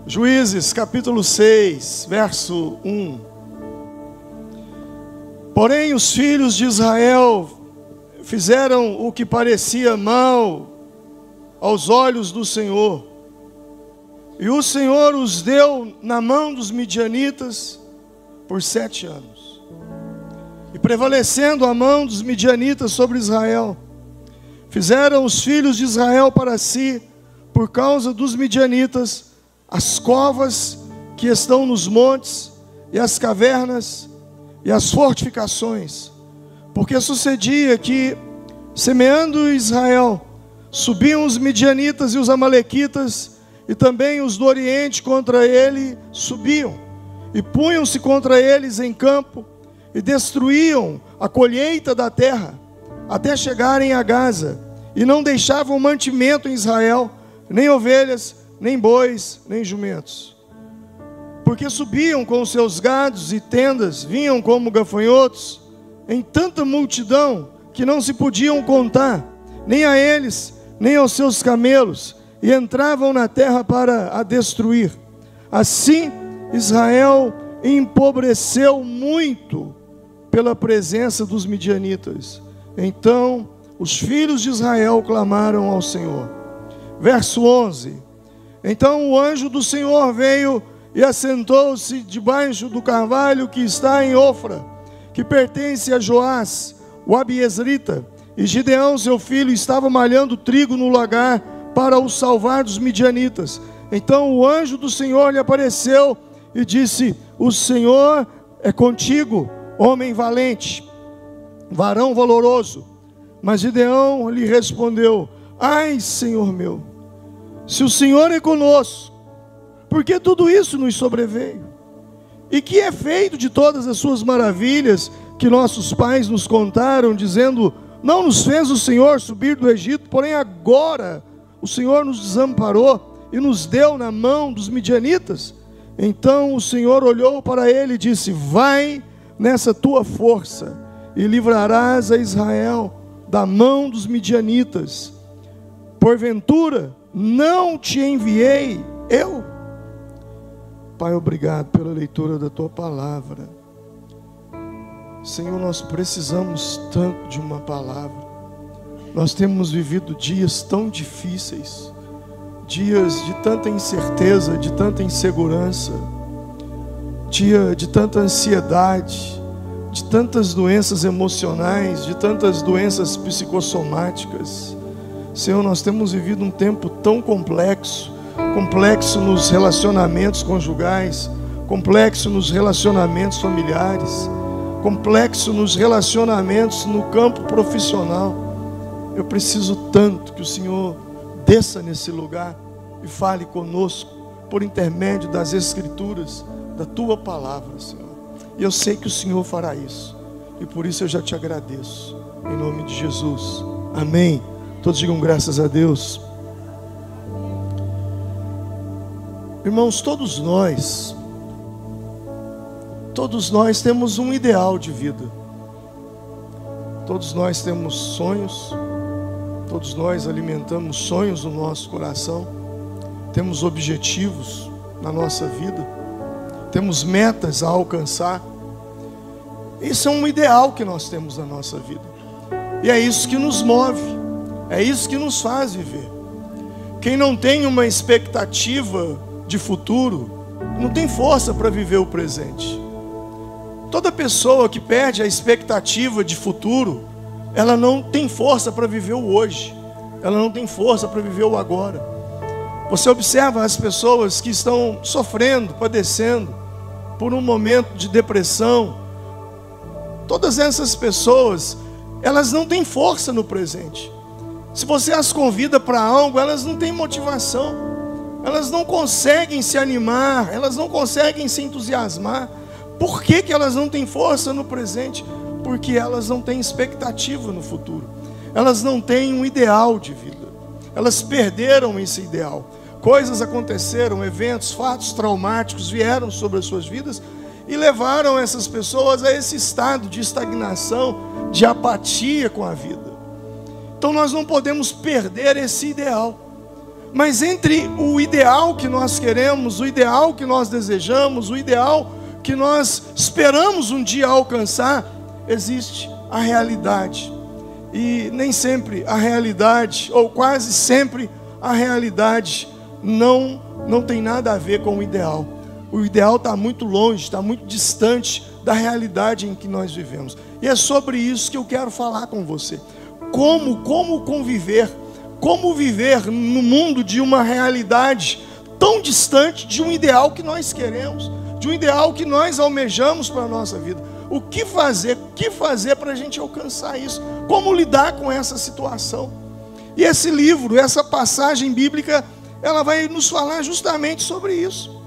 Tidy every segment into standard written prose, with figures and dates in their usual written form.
Juízes, capítulo 6, verso 1. Porém, os filhos de Israel fizeram o que parecia mal aos olhos do Senhor. E o Senhor os deu na mão dos midianitas por 7 anos. E prevalecendo a mão dos midianitas sobre Israel, fizeram os filhos de Israel para si, por causa dos midianitas, as covas que estão nos montes, e as cavernas, e as fortificações. Porque sucedia que, semeando Israel, subiam os midianitas e os amalequitas, e também os do Oriente contra ele subiam, e punham-se contra eles em campo, e destruíam a colheita da terra, até chegarem a Gaza, e não deixavam mantimento em Israel, nem ovelhas, nem bois, nem jumentos. Porque subiam com seus gados e tendas, vinham como gafanhotos, em tanta multidão, que não se podiam contar, nem a eles, nem aos seus camelos, e entravam na terra para a destruir. Assim, Israel empobreceu muito pela presença dos midianitas. Então, os filhos de Israel clamaram ao Senhor. Verso 11. Então o anjo do Senhor veio e assentou-se debaixo do carvalho que está em Ofra, que pertence a Joás, o Abiezrita. E Gideão, seu filho, estava malhando trigo no lagar para o salvar dos midianitas. Então o anjo do Senhor lhe apareceu e disse: o Senhor é contigo, homem valente, varão valoroso. Mas Gideão lhe respondeu: ai, Senhor meu, se o Senhor é conosco, por que tudo isso nos sobreveio? E que é feito de todas as suas maravilhas que nossos pais nos contaram, dizendo: não nos fez o Senhor subir do Egito, porém agora o Senhor nos desamparou e nos deu na mão dos midianitas? Então o Senhor olhou para ele e disse: vai nessa tua força e livrarás a Israel da mão dos midianitas. Porventura não te enviei eu? Pai, obrigado pela leitura da tua palavra. Senhor, nós precisamos tanto de uma palavra. Nós temos vivido dias tão difíceis, dias de tanta incerteza, de tanta insegurança, dia de tanta ansiedade, de tantas doenças emocionais, de tantas doenças psicossomáticas. Senhor, nós temos vivido um tempo tão complexo nos relacionamentos conjugais, complexo nos relacionamentos familiares, complexo nos relacionamentos no campo profissional. Eu preciso tanto que o Senhor desça nesse lugar e fale conosco por intermédio das Escrituras, da tua palavra, Senhor. E eu sei que o Senhor fará isso, e por isso eu já te agradeço, em nome de Jesus, amém. Todos digam graças a Deus. Irmãos, todos nós temos um ideal de vida. Todos nós temos sonhos, todos nós alimentamos sonhos no nosso coração, temos objetivos na nossa vida, temos metas a alcançar. Isso é um ideal que nós temos na nossa vida, e é isso que nos move, é isso que nos faz viver. Quem não tem uma expectativa de futuro, não tem força para viver o presente. Toda pessoa que perde a expectativa de futuro, ela não tem força para viver o hoje, ela não tem força para viver o agora. Você observa as pessoas que estão sofrendo, padecendo por um momento de depressão. Todas essas pessoas, elas não têm força no presente. Se você as convida para algo, elas não têm motivação, elas não conseguem se animar, elas não conseguem se entusiasmar. Por que que elas não têm força no presente? Porque elas não têm expectativa no futuro, elas não têm um ideal de vida, elas perderam esse ideal. Coisas aconteceram, eventos, fatos traumáticos vieram sobre as suas vidas e levaram essas pessoas a esse estado de estagnação, de apatia com a vida. Então nós não podemos perder esse ideal. Mas entre o ideal que nós queremos, o ideal que nós desejamos, o ideal que nós esperamos um dia alcançar, existe a realidade. E nem sempre a realidade, ou quase sempre a realidade, não tem nada a ver com o ideal. O ideal está muito longe, está muito distante da realidade em que nós vivemos. E é sobre isso que eu quero falar com você. Como conviver, como viver no mundo de uma realidade tão distante de um ideal que nós queremos, de um ideal que nós almejamos para a nossa vida. O que fazer para a gente alcançar isso? Como lidar com essa situação? E esse livro, essa passagem bíblica, ela vai nos falar justamente sobre isso.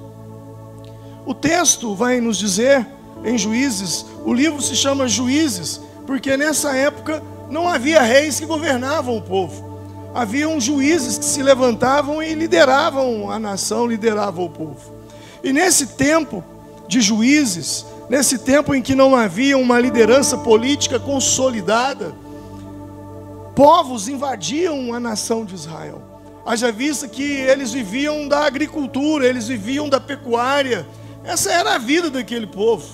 O texto vai nos dizer, em Juízes, o livro se chama Juízes, porque nessa época não havia reis que governavam o povo. Haviam juízes que se levantavam e lideravam a nação, lideravam o povo. E nesse tempo de juízes, nesse tempo em que não havia uma liderança política consolidada, povos invadiam a nação de Israel. Haja vista que eles viviam da agricultura, eles viviam da pecuária. Essa era a vida daquele povo.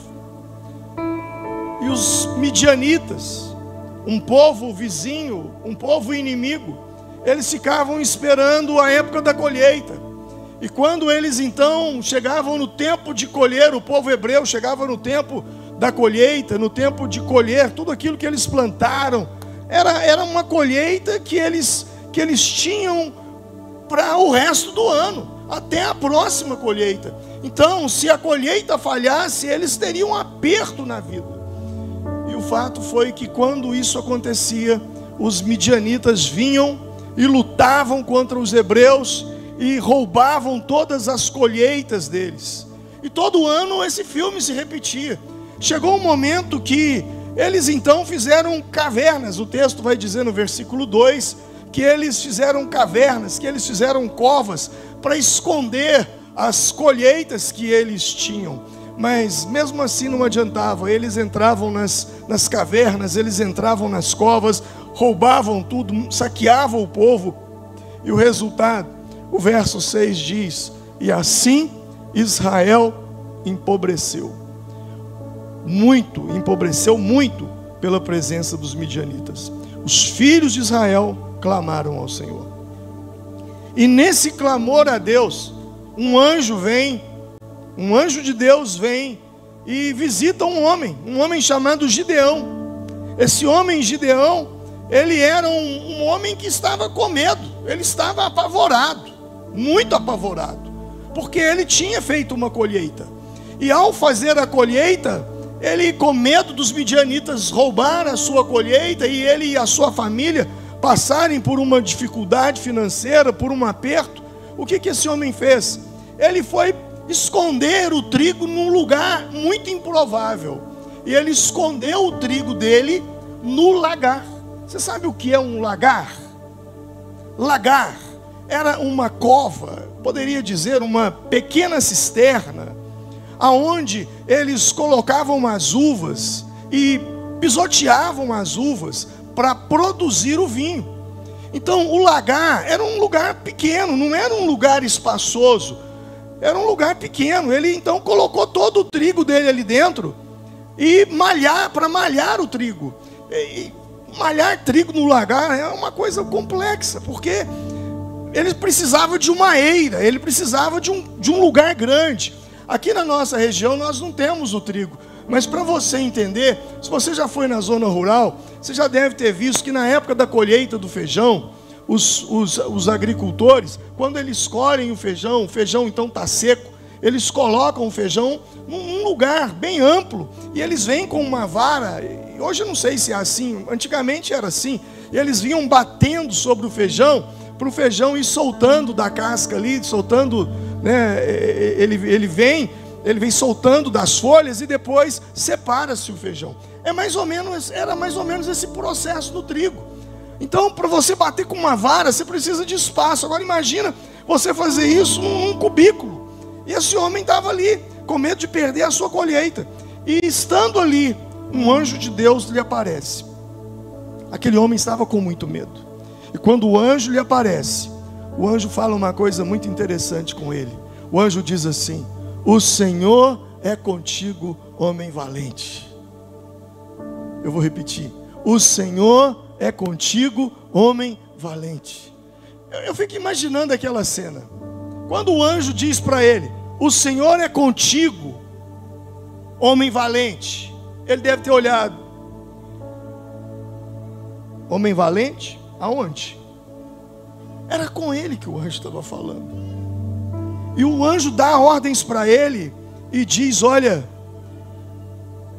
E os midianitas, um povo vizinho, um povo inimigo, eles ficavam esperando a época da colheita. E quando eles então chegavam no tempo de colher, o povo hebreu chegava no tempo da colheita, no tempo de colher tudo aquilo que eles plantaram, era uma colheita que eles tinham para o resto do ano, até a próxima colheita. Então, se a colheita falhasse, eles teriam um aperto na vida. E o fato foi que quando isso acontecia, os midianitas vinham e lutavam contra os hebreus e roubavam todas as colheitas deles. E todo ano esse filme se repetia. Chegou um momento que eles então fizeram cavernas. O texto vai dizer no versículo 2 que eles fizeram cavernas, que eles fizeram covas para esconder as colheitas que eles tinham. Mas mesmo assim não adiantava. Eles entravam nas cavernas, eles entravam nas covas, roubavam tudo, saqueavam o povo. E o resultado, o verso 6 diz: e assim Israel empobreceu muito pela presença dos midianitas. Os filhos de Israel clamaram ao Senhor. E nesse clamor a Deus, um anjo de Deus vem e visita um homem chamado Gideão. Esse homem Gideão, ele era um homem que estava com medo, ele estava apavorado, muito apavorado, porque ele tinha feito uma colheita. E ao fazer a colheita, ele, com medo dos midianitas roubar a sua colheita e ele e a sua família passarem por uma dificuldade financeira, por um aperto, o que esse homem fez? Ele foi esconder o trigo num lugar muito improvável. E ele escondeu o trigo dele no lagar. Você sabe o que é um lagar? Lagar era uma cova, poderia dizer uma pequena cisterna, aonde eles colocavam as uvas e pisoteavam as uvas para produzir o vinho. Então o lagar era um lugar pequeno, não era um lugar espaçoso, era um lugar pequeno. Ele então colocou todo o trigo dele ali dentro e para malhar o trigo. E malhar trigo no lagar é uma coisa complexa, porque ele precisava de uma eira, ele precisava de um lugar grande. Aqui na nossa região nós não temos o trigo, mas para você entender, se você já foi na zona rural, você já deve ter visto que na época da colheita do feijão, os agricultores, quando eles colhem o feijão então está seco, eles colocam o feijão num lugar bem amplo, e eles vêm com uma vara. Hoje eu não sei se é assim, antigamente era assim, e eles vinham batendo sobre o feijão, para o feijão ir soltando da casca ali, soltando, né, ele vem soltando das folhas e depois separa-se o feijão. Era mais ou menos esse processo do trigo. Então, para você bater com uma vara, você precisa de espaço. Agora imagina você fazer isso num cubículo. E esse homem estava ali, com medo de perder a sua colheita. E estando ali, um anjo de Deus lhe aparece. Aquele homem estava com muito medo. E quando o anjo lhe aparece, o anjo fala uma coisa muito interessante com ele. O anjo diz assim: o Senhor é contigo, homem valente. Eu vou repetir: o Senhor é contigo, homem valente. Eu fico imaginando aquela cena. Quando o anjo diz para ele: o Senhor é contigo, homem valente, ele deve ter olhado: homem valente? Aonde? Era com ele que o anjo estava falando. E o anjo dá ordens para ele e diz: olha,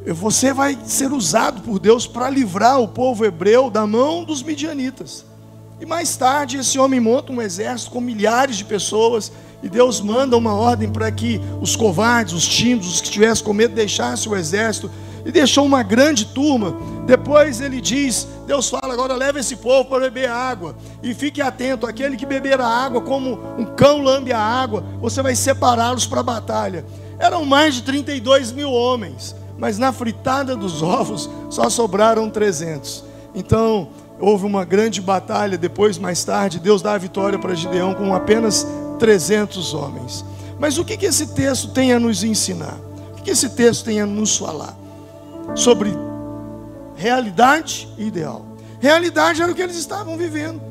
você vai ser usado por Deus para livrar o povo hebreu da mão dos midianitas. E mais tarde esse homem monta um exército com milhares de pessoas, e Deus manda uma ordem para que os covardes, os tímidos, os que tivessem com medo, deixassem o exército, e deixou uma grande turma. Depois ele diz, Deus fala: agora leva esse povo para beber água, e fique atento, aquele que beber a água como um cão lambe a água, você vai separá-los para a batalha. Eram mais de 32 mil homens, mas na fritada dos ovos só sobraram 300. Então houve uma grande batalha. Depois, mais tarde, Deus dá a vitória para Gideão com apenas 300 homens. Mas o que esse texto tem a nos ensinar? O que esse texto tem a nos falar? Sobre realidade e ideal. Realidade era o que eles estavam vivendo: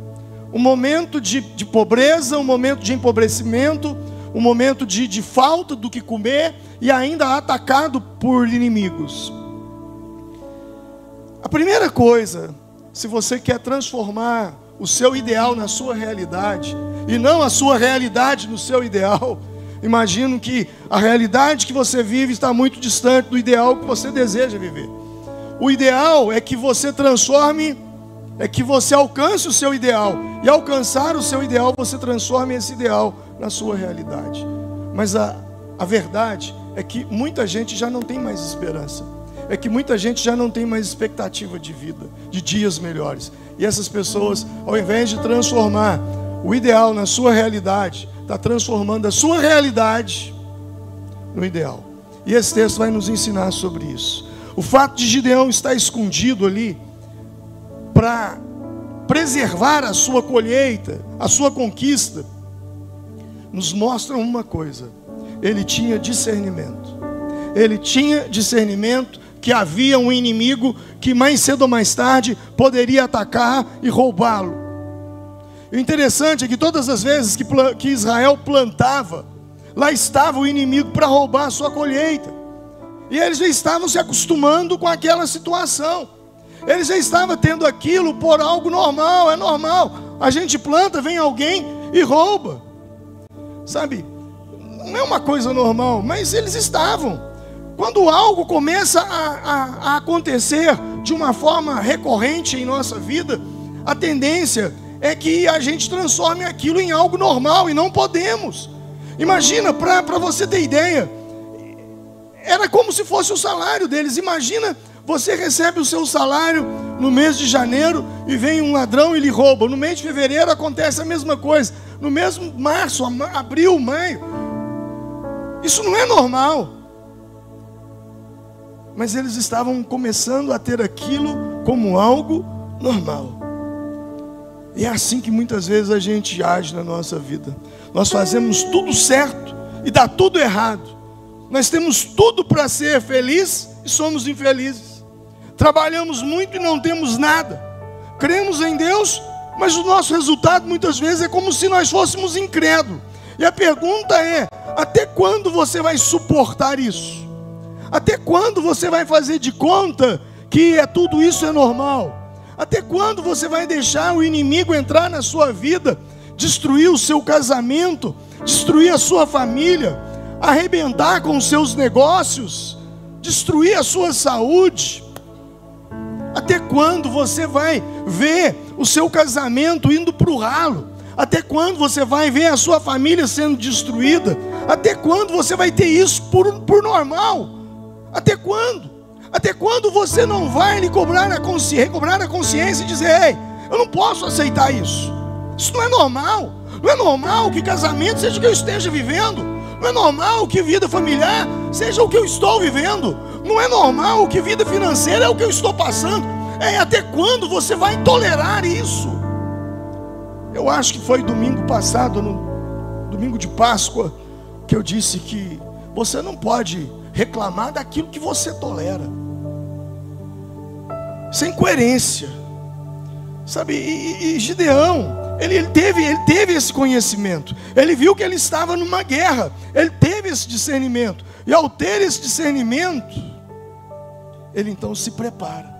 um momento de pobreza, um momento de empobrecimento, um momento de falta do que comer, e ainda atacado por inimigos. A primeira coisa, se você quer transformar o seu ideal na sua realidade, e não a sua realidade no seu ideal, imagino que a realidade que você vive está muito distante do ideal que você deseja viver. O ideal é que você transforme, é que você alcance o seu ideal, e alcançar o seu ideal, você transforme esse ideal na sua realidade. Mas a verdade é que muita gente já não tem mais esperança, é que muita gente já não tem mais expectativa de vida, de dias melhores. E essas pessoas, ao invés de transformar o ideal na sua realidade, está transformando a sua realidade no ideal. E esse texto vai nos ensinar sobre isso. O fato de Gideão estar escondido ali para preservar a sua colheita, a sua conquista, nos mostra uma coisa: ele tinha discernimento. Ele tinha discernimento que havia um inimigo que mais cedo ou mais tarde poderia atacar e roubá-lo. O interessante é que todas as vezes que Israel plantava, lá estava o inimigo para roubar a sua colheita. E eles já estavam se acostumando com aquela situação. Eles já estavam tendo aquilo por algo normal. É normal, a gente planta, vem alguém e rouba. Sabe, não é uma coisa normal, mas eles estavam. Quando algo começa a acontecer de uma forma recorrente em nossa vida, a tendência é que a gente transforme aquilo em algo normal, e não podemos. Imagina, para você ter ideia, era como se fosse o salário deles. Imagina, você recebe o seu salário no mês de janeiro e vem um ladrão e lhe rouba. No mês de fevereiro acontece a mesma coisa. No mês de março, abril, maio. Isso não é normal. Mas eles estavam começando a ter aquilo como algo normal. E é assim que muitas vezes a gente age na nossa vida. Nós fazemos tudo certo e dá tudo errado. Nós temos tudo para ser feliz e somos infelizes. Trabalhamos muito e não temos nada. Cremos em Deus, mas o nosso resultado muitas vezes é como se nós fôssemos incrédulos. E a pergunta é: até quando você vai suportar isso? Até quando você vai fazer de conta que tudo isso é normal? Até quando você vai deixar o inimigo entrar na sua vida, destruir o seu casamento, destruir a sua família, arrebentar com os seus negócios, destruir a sua saúde? Até quando você vai ver o seu casamento indo para o ralo? Até quando você vai ver a sua família sendo destruída? Até quando você vai ter isso por normal? Até quando? Até quando você não vai recobrar a consciência e dizer: ei, eu não posso aceitar isso. Isso não é normal. Não é normal que casamento seja o que eu esteja vivendo. Não é normal que vida familiar seja o que eu estou vivendo. Não é normal que vida financeira é o que eu estou passando. Até quando você vai tolerar isso? Eu acho que foi domingo passado, no domingo de Páscoa, que eu disse que você não pode reclamar daquilo que você tolera. Sem coerência, sabe? E Gideão, ele teve esse conhecimento. Ele viu que ele estava numa guerra. Ele teve esse discernimento. E ao ter esse discernimento, ele então se prepara.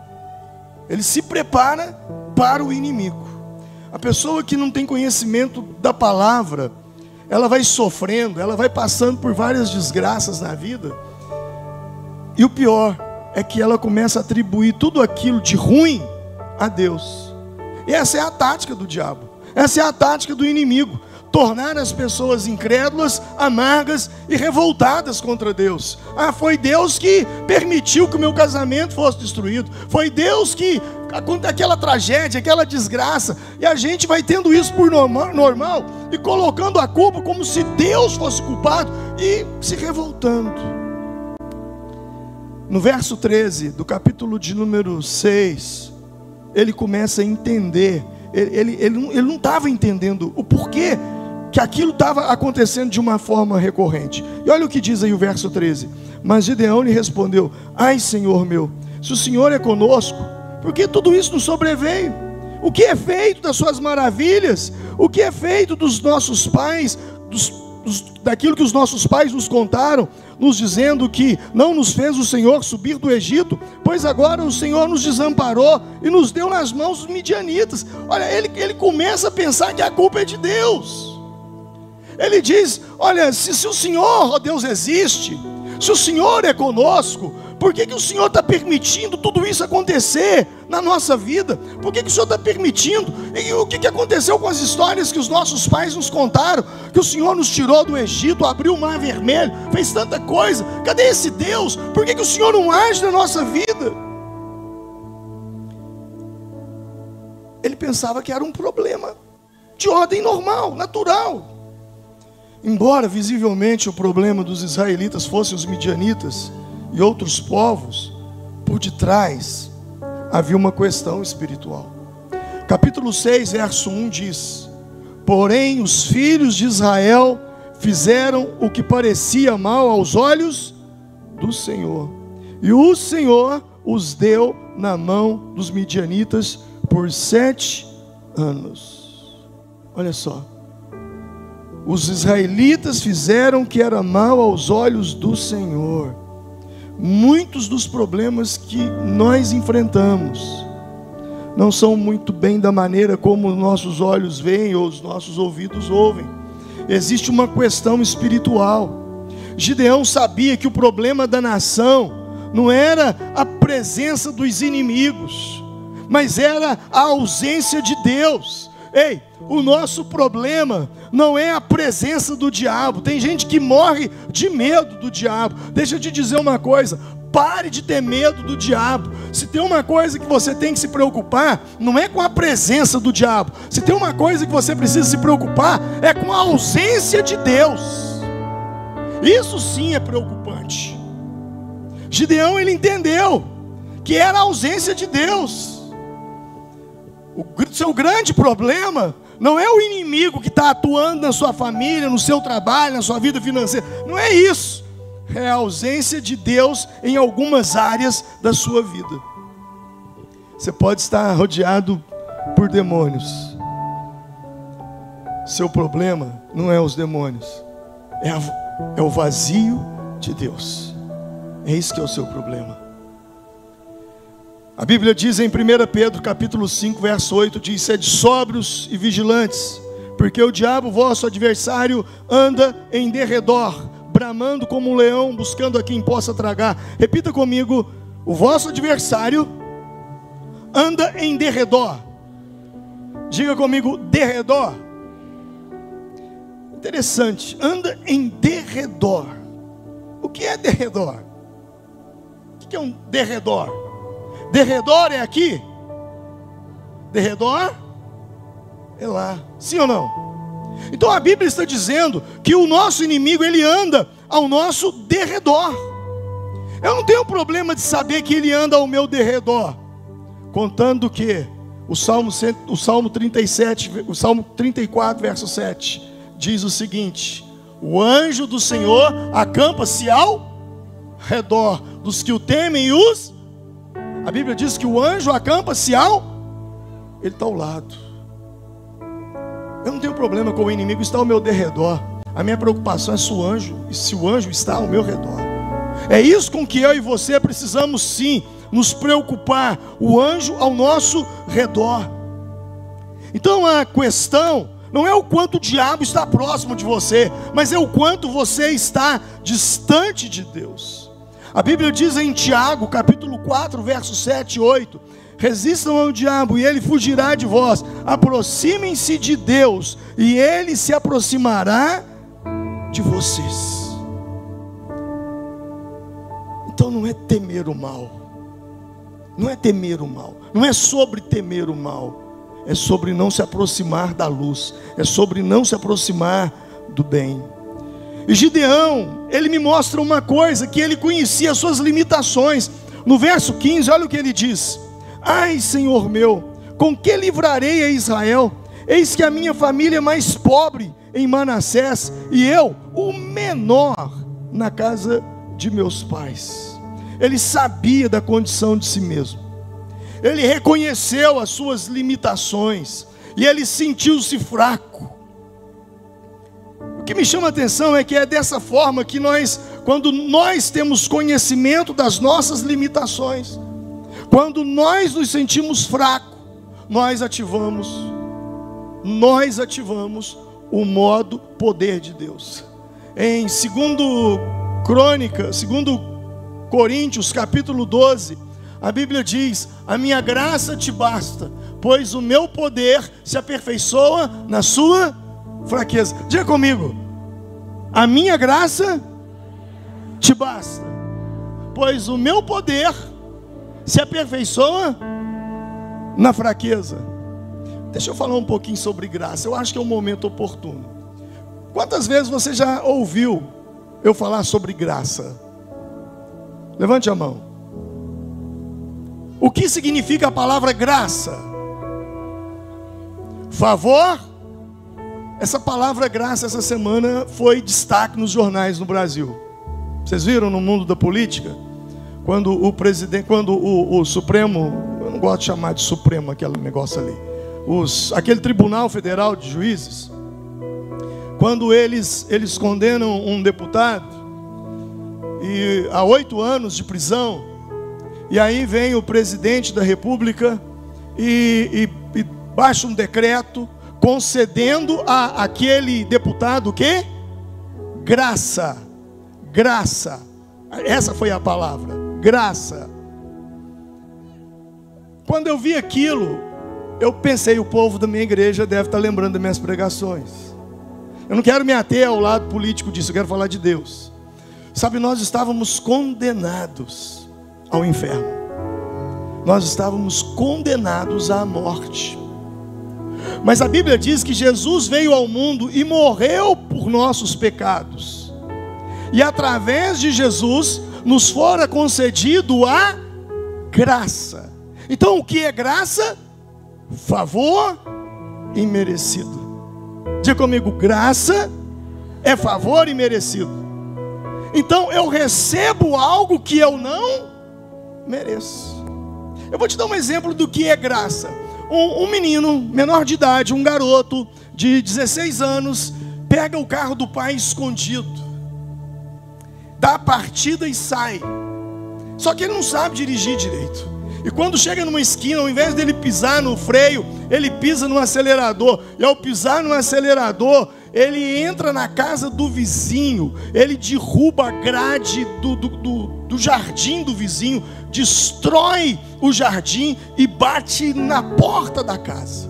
Ele se prepara para o inimigo. A pessoa que não tem conhecimento da palavra, ela vai sofrendo, ela vai passando por várias desgraças na vida. E o pior é que ela começa a atribuir tudo aquilo de ruim a Deus. E essa é a tática do diabo. Essa é a tática do inimigo. Tornar as pessoas incrédulas, amargas e revoltadas contra Deus. Ah, foi Deus que permitiu que o meu casamento fosse destruído. Foi Deus que aquela tragédia, aquela desgraça. E a gente vai tendo isso por normal e colocando a culpa como se Deus fosse culpado e se revoltando. No verso 13 do capítulo de número 6, ele começa a entender. Ele não estava entendendo o porquê que aquilo estava acontecendo de uma forma recorrente. E olha o que diz aí o verso 13. Mas Gideão lhe respondeu: ai, Senhor meu, se o Senhor é conosco, por que tudo isso nos sobreveio? O que é feito das suas maravilhas? O que é feito dos nossos pais, daquilo que os nossos pais nos contaram, nos dizendo que não nos fez o Senhor subir do Egito, pois agora o Senhor nos desamparou e nos deu nas mãos dos midianitas. Olha, ele começa a pensar que a culpa é de Deus. Ele diz: olha, se o Senhor, ó Deus, existe, se o Senhor é conosco, por que o Senhor está permitindo tudo isso acontecer na nossa vida? Por que o Senhor está permitindo? E o que aconteceu com as histórias que os nossos pais nos contaram? Que o Senhor nos tirou do Egito, abriu o mar vermelho, fez tanta coisa. Cadê esse Deus? Por que o Senhor não age na nossa vida? Ele pensava que era um problema de ordem normal, natural. Embora visivelmente o problema dos israelitas fossem os midianitas e outros povos, por detrás havia uma questão espiritual. Capítulo 6, verso 1 diz: porém os filhos de Israel fizeram o que parecia mal aos olhos do Senhor, e o Senhor os deu na mão dos midianitas por 7 anos. Olha só, os israelitas fizeram o que era mal aos olhos do Senhor. Muitos dos problemas que nós enfrentamos não são muito bem da maneira como nossos olhos veem ou os nossos ouvidos ouvem. Existe uma questão espiritual. Gideão sabia que o problema da nação não era a presença dos inimigos, mas era a ausência de Deus. Ei, o nosso problema não é a presença do diabo. Tem gente que morre de medo do diabo. Deixa eu te dizer uma coisa: pare de ter medo do diabo. Se tem uma coisa que você tem que se preocupar, não é com a presença do diabo. Se tem uma coisa que você precisa se preocupar, é com a ausência de Deus. Isso sim é preocupante. Gideão, ele entendeu que era a ausência de Deus. O seu grande problema não é o inimigo que está atuando na sua família, no seu trabalho, na sua vida financeira. Não é isso. É a ausência de Deus em algumas áreas da sua vida. Você pode estar rodeado por demônios. Seu problema não é os demônios, é o vazio de Deus. É isso que é o seu problema. A Bíblia diz em 1 Pedro capítulo 5, verso 8, diz: sede sóbrios e vigilantes, porque o diabo, vosso adversário, anda em derredor, bramando como um leão, buscando a quem possa tragar. Repita comigo: o vosso adversário anda em derredor. Diga comigo: derredor. Interessante, anda em derredor. O que é derredor? O que é um derredor? Derredor é aqui? Derredor é lá. Sim ou não? Então a Bíblia está dizendo que o nosso inimigo, ele anda ao nosso derredor. Eu não tenho problema de saber que ele anda ao meu derredor, contando que O Salmo 37, o Salmo 34, verso 7, diz o seguinte: o anjo do Senhor acampa-se ao redor dos que o temem e os... A Bíblia diz que o anjo acampa-se ao... Ele está ao lado. Eu não tenho problema com o inimigo estar ao meu derredor. A minha preocupação é se o anjo está ao meu redor. É isso com que eu e você precisamos sim nos preocupar, o anjo ao nosso redor. Então a questão não é o quanto o diabo está próximo de você, mas é o quanto você está distante de Deus. A Bíblia diz em Tiago, capítulo 4, versos 7 e 8: resistam ao diabo e ele fugirá de vós. Aproximem-se de Deus e ele se aproximará de vocês. Então não é temer o mal, não é temer o mal, não é sobre temer o mal, é sobre não se aproximar da luz, é sobre não se aproximar do bem. E Gideão, ele me mostra uma coisa, que ele conhecia as suas limitações. No verso 15, olha o que ele diz: ai, Senhor meu, com que livrarei a Israel? Eis que a minha família é mais pobre em Manassés, e eu, o menor na casa de meus pais. Ele sabia da condição de si mesmo, ele reconheceu as suas limitações, e ele sentiu-se fraco. O que me chama a atenção é que é dessa forma que nós, quando nós temos conhecimento das nossas limitações, quando nós nos sentimos fracos, nós ativamos o modo poder de Deus. Em 2 Coríntios, capítulo 12, a Bíblia diz: a minha graça te basta, pois o meu poder se aperfeiçoa na sua fraqueza. Diga comigo: a minha graça te basta, pois o meu poder se aperfeiçoa na fraqueza. Deixa eu falar um pouquinho sobre graça. Eu acho que é um momento oportuno. Quantas vezes você já ouviu eu falar sobre graça? Levante a mão. O que significa a palavra graça? Favor? Essa palavra graça essa semana foi destaque nos jornais no Brasil. Vocês viram no mundo da política? Quando o Supremo, eu não gosto de chamar de Supremo aquele negócio ali, aquele Tribunal Federal de Juízes, quando eles condenam um deputado a 8 anos de prisão, e aí vem o presidente da República e baixa um decreto concedendo a aquele deputado o quê? Graça. Essa foi a palavra, graça. Quando eu vi aquilo, eu pensei: o povo da minha igreja deve estar lembrando das minhas pregações. Eu não quero me ater ao lado político disso, eu quero falar de Deus. Sabe, nós estávamos condenados ao inferno, nós estávamos condenados à morte. Mas a Bíblia diz que Jesus veio ao mundo e morreu por nossos pecados, e através de Jesus nos fora concedido a graça. Então o que é graça? Favor imerecido. Diga comigo: graça é favor imerecido. Então eu recebo algo que eu não mereço. Eu vou te dar um exemplo do que é graça. Um menino menor de idade, um garoto de 16 anos, pega o carro do pai escondido, dá a partida e sai. Só que ele não sabe dirigir direito. E quando chega numa esquina, ao invés dele pisar no freio, ele pisa no acelerador. E ao pisar no acelerador, ele entra na casa do vizinho, ele derruba a grade do jardim do vizinho, destrói o jardim e bate na porta da casa.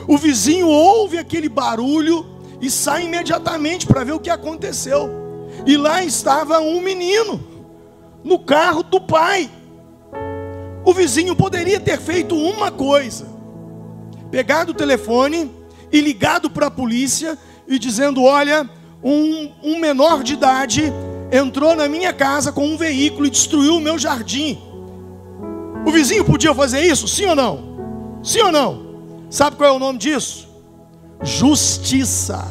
O vizinho ouve aquele barulho e sai imediatamente para ver o que aconteceu. E lá estava um menino no carro do pai. O vizinho poderia ter feito uma coisa: pegado o telefone e ligado para a polícia e dizendo: olha, um menor de idade entrou na minha casa com um veículo e destruiu o meu jardim. O vizinho podia fazer isso, sim ou não? Sim ou não? Sabe qual é o nome disso? Justiça.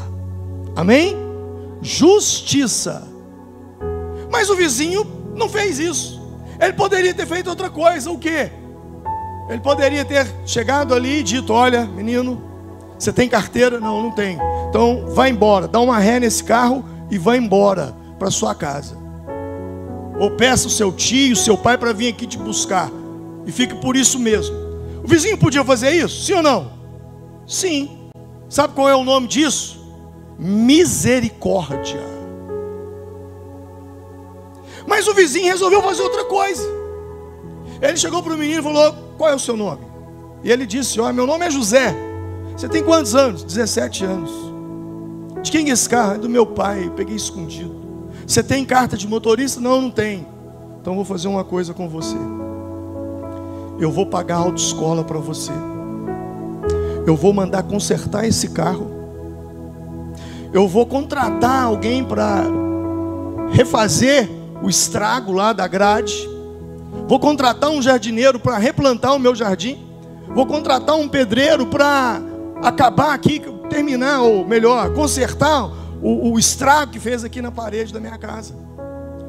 Amém? Justiça. Mas o vizinho não fez isso. Ele poderia ter feito outra coisa. O quê? Ele poderia ter chegado ali e dito: olha, menino, você tem carteira? Não, não tem. Então vai embora, dá uma ré nesse carro e vai embora para sua casa. Ou peça o seu tio, o seu pai para vir aqui te buscar. E fique por isso mesmo. O vizinho podia fazer isso? Sim ou não? Sim. Sabe qual é o nome disso? Misericórdia. Mas o vizinho resolveu fazer outra coisa. Ele chegou para o menino e falou: qual é o seu nome? E ele disse: olha, meu nome é José. Você tem quantos anos? 17 anos. De quem é esse carro? É do meu pai, peguei escondido. Você tem carta de motorista? Não, não tem. Então vou fazer uma coisa com você. Eu vou pagar a autoescola para você. Eu vou mandar consertar esse carro. Eu vou contratar alguém para refazer o estrago lá da grade. Vou contratar um jardineiro para replantar o meu jardim. Vou contratar um pedreiro para acabar aqui, terminar, ou melhor, consertar o estrago que fez aqui na parede da minha casa.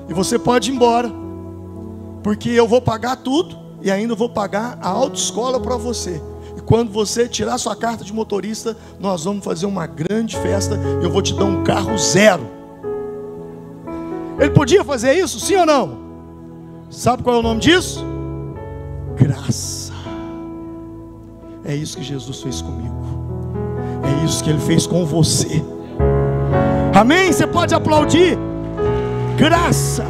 E você pode ir embora, porque eu vou pagar tudo e ainda vou pagar a autoescola para você. E quando você tirar sua carta de motorista, nós vamos fazer uma grande festa. Eu vou te dar um carro zero. Ele podia fazer isso, sim ou não? Sabe qual é o nome disso? Graça. É isso que Jesus fez comigo. É isso que Ele fez com você. Amém? Você pode aplaudir. Graça,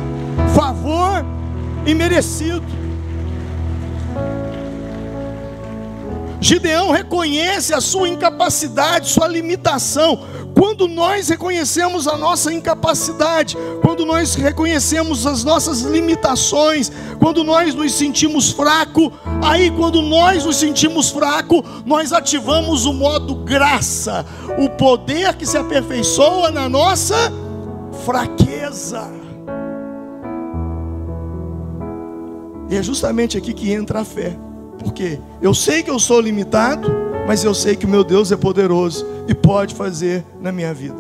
favor imerecido. Gideão reconhece a sua incapacidade, sua limitação. Quando nós reconhecemos a nossa incapacidade, quando nós reconhecemos as nossas limitações, quando nós nos sentimos fracos, aí quando nós nos sentimos fracos, nós ativamos o modo graça, o poder que se aperfeiçoa na nossa fraqueza. E é justamente aqui que entra a fé. Porque eu sei que eu sou limitado, mas eu sei que o meu Deus é poderoso e pode fazer na minha vida.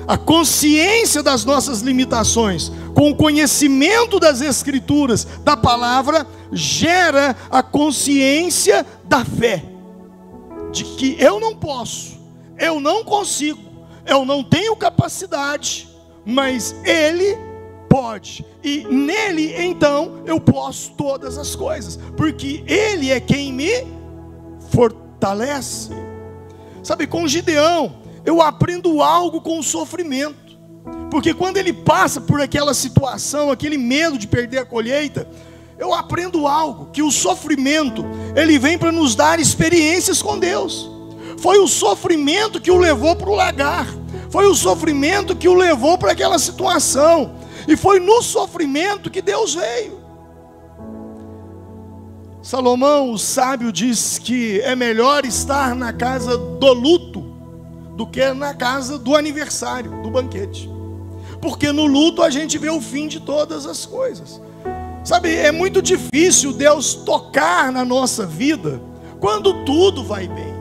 A consciência das nossas limitações, com o conhecimento das Escrituras, da palavra, gera a consciência da fé. De que eu não posso, eu não consigo, eu não tenho capacidade, mas Ele pode, e nele então eu posso todas as coisas, porque Ele é quem me fortalece. Sabe, com Gideão eu aprendo algo com o sofrimento, porque quando ele passa por aquela situação, aquele medo de perder a colheita, eu aprendo algo, que o sofrimento ele vem para nos dar experiências com Deus. Foi o sofrimento que o levou para o lagar, foi o sofrimento que o levou para aquela situação. E foi no sofrimento que Deus veio. Salomão, o sábio, diz que é melhor estar na casa do luto do que na casa do aniversário, do banquete. Porque no luto a gente vê o fim de todas as coisas. Sabe, é muito difícil Deus tocar na nossa vida quando tudo vai bem.